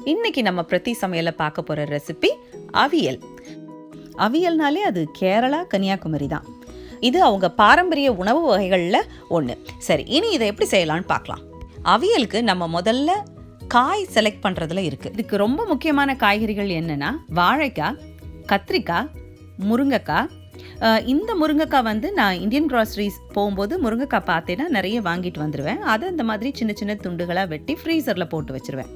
இன்னைக்கு நம்ம பிரதி சமையல்ல பார்க்க போற ரெசிபி அவியல். அவியல்னாலே அது கேரளா, கன்னியாகுமரி தான். இது அவங்க பாரம்பரிய உணவு வகைகளில் ஒன்று. சரி, இனி இதை எப்படி செய்யலான்னு பார்க்கலாம். அவியலுக்கு நம்ம முதல்ல காய் செலக்ட் பண்ணுறதுல இருக்குது. இதுக்கு ரொம்ப முக்கியமான காய்கறிகள் என்னென்னா வாழைக்காய், கத்திரிக்காய், முருங்கைக்காய். இந்த முருங்கைக்காய் வந்து நான் இந்தியன் க்ராசரிஸ் போகும்போது முருங்கைக்காய் பார்த்தேன்னா நிறைய வாங்கிட்டு வந்துடுவேன். அதை இந்த மாதிரி சின்ன சின்ன துண்டுகளாக வெட்டி ஃப்ரீசரில் போட்டு வச்சுருவேன்.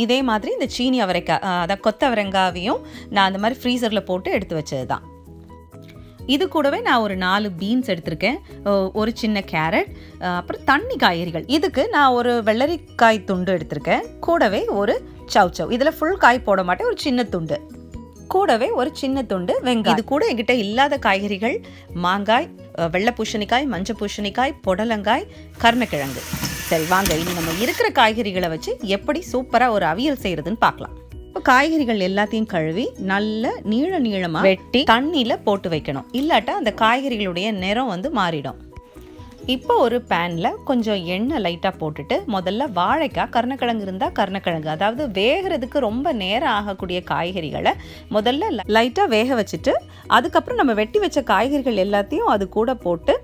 இதே மாதிரி இந்த சீனி அவரைக்காய், அதாவது கொத்தவரங்காவையும் நான் அந்த மாதிரி ஃப்ரீசரில் போட்டு எடுத்து வச்சது தான். இது கூடவே நான் ஒரு 4 பீன்ஸ் எடுத்திருக்கேன், ஒரு சின்ன கேரட், அப்புறம் தண்ணி காய்கறிகள். இதுக்கு நான் ஒரு வெள்ளரிக்காய் துண்டு எடுத்திருக்கேன், கூடவே ஒரு சவ். இதில் ஃபுல் காய் போட மாட்டேன், ஒரு சின்ன துண்டு, கூடவே ஒரு சின்ன துண்டு வெங்காயம். இது கூட என்கிட்ட இல்லாத காய்கறிகள் மாங்காய், வெள்ளை பூசணிக்காய், மஞ்சள் பூசணிக்காய், புடலங்காய், கருணக்கிழங்கு. சரி வாங்க, இனி நம்ம இருக்கிற காய்கறிகளை வச்சு எப்படி சூப்பராக ஒரு அவியல் செய்யறதுன்னு பார்க்கலாம். இப்போ காய்கறிகள் எல்லாத்தையும் கழுவி நல்ல நீளமாக வெட்டி தண்ணியில் போட்டு வைக்கணும், இல்லாட்டா அந்த காய்கறிகளுடைய நிறம் வந்து மாறிடும். இப்போ ஒரு பேனில் கொஞ்சம் எண்ணெய் லைட்டாக போட்டுட்டு முதல்ல வாழைக்காய், கருணக்கிழங்கு இருந்தால் கருணக்கிழங்கு, அதாவது வேகிறதுக்கு ரொம்ப நேரம் ஆகக்கூடிய காய்கறிகளை முதல்ல லைட்டாக வேக வச்சுட்டு அதுக்கப்புறம் நம்ம வெட்டி வச்ச காய்கறிகள் எல்லாத்தையும் அது கூட போட்டு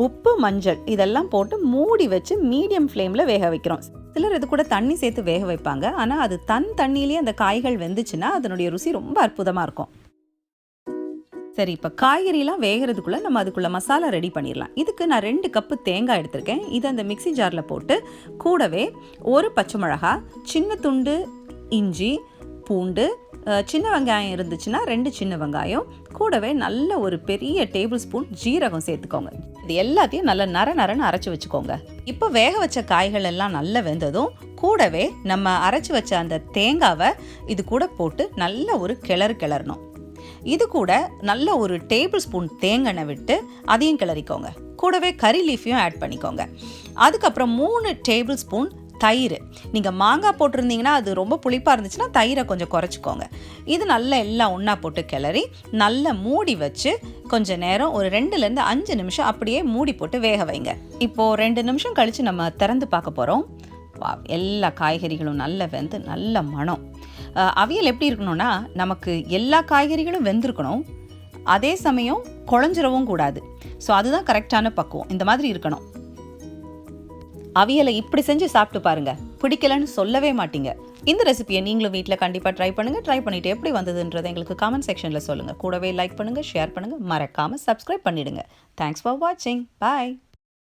உப்பு, மஞ்சள் இதெல்லாம் போட்டு மூடி வச்சு மீடியம் ஃப்ளேமில் வேக வைக்கிறோம். சிலர் இது கூட தண்ணி சேர்த்து வேக வைப்பாங்க, ஆனால் அது தண்ணியிலே அந்த காய்கள் வெந்துச்சுன்னா அதனுடைய ருசி ரொம்ப அற்புதமாக இருக்கும். சரி, இப்போ காய்கறிலாம் வேகிறதுக்குள்ளே நம்ம அதுக்குள்ளே மசாலா ரெடி பண்ணிடலாம். இதுக்கு நான் 2 கப்பு தேங்காய் எடுத்திருக்கேன். இதை அந்த மிக்சி ஜாரில் போட்டு கூடவே ஒரு பச்சை மிளகாய், சின்ன துண்டு இஞ்சி, பூண்டு, சின்ன வெங்காயம் இருந்துச்சுன்னா 2 சின்ன வெங்காயம், கூடவே நல்ல ஒரு பெரிய டேபிள் ஸ்பூன் ஜீரகம் சேர்த்துக்கோங்க. இது எல்லாத்தையும் நல்லா நரன்னு அரைச்சி வச்சுக்கோங்க. இப்போ வேக வச்ச காய்கள் எல்லாம் நல்லா வெந்ததும் கூடவே நம்ம அரைச்சி வச்ச அந்த தேங்காவை இது கூட போட்டு நல்ல ஒரு கிளறணும். இது கூட நல்ல ஒரு டேபிள் ஸ்பூன் தேங்காய் விட்டு அதையும் கிளறிக்கோங்க. கூடவே கறி லீஃபையும் ஆட் பண்ணிக்கோங்க. அதுக்கப்புறம் 3 டேபிள் ஸ்பூன் தயிர். நீங்கள் மாங்காய் போட்டிருந்தீங்கன்னா அது ரொம்ப புளிப்பாக இருந்துச்சுன்னா தயிரை கொஞ்சம் குறைச்சிக்கோங்க. இது நல்லா எல்லாம் ஒன்றா போட்டு கிளறி நல்லா மூடி வச்சு கொஞ்சம் நேரம் ஒரு 2லேருந்து 5 நிமிஷம் அப்படியே மூடி போட்டு வேக வைங்க. இப்போது 2 நிமிஷம் கழித்து நம்ம திறந்து பார்க்க போகிறோம். எல்லா காய்கறிகளும் நல்லா வெந்து நல்ல மணம். அவியல் எப்படி இருக்கணும்னா நமக்கு எல்லா காய்கறிகளும் வெந்திருக்கணும், அதே சமயம் குழஞ்சிரவும் கூடாது. ஸோ அதுதான் கரெக்டான பக்குவம். இந்த மாதிரி இருக்கணும். அவியலை இப்படி செஞ்சு சாப்பிட்டு பாருங்க, பிடிக்கலன்னு சொல்லவே மாட்டீங்க. இந்த ரெசிபியை நீங்களும் வீட்டில் கண்டிப்பாக ட்ரை பண்ணிட்டு எப்படி வந்ததுன்றதை எங்களுக்கு கமெண்ட் செக்ஷனில் சொல்லுங்கள். கூடவே லைக் பண்ணுங்கள், ஷேர் பண்ணுங்கள், மறக்காமல் சப்ஸ்கிரைப் பண்ணிடுங்க. தேங்க்ஸ் ஃபார் வாட்சிங். பாய்.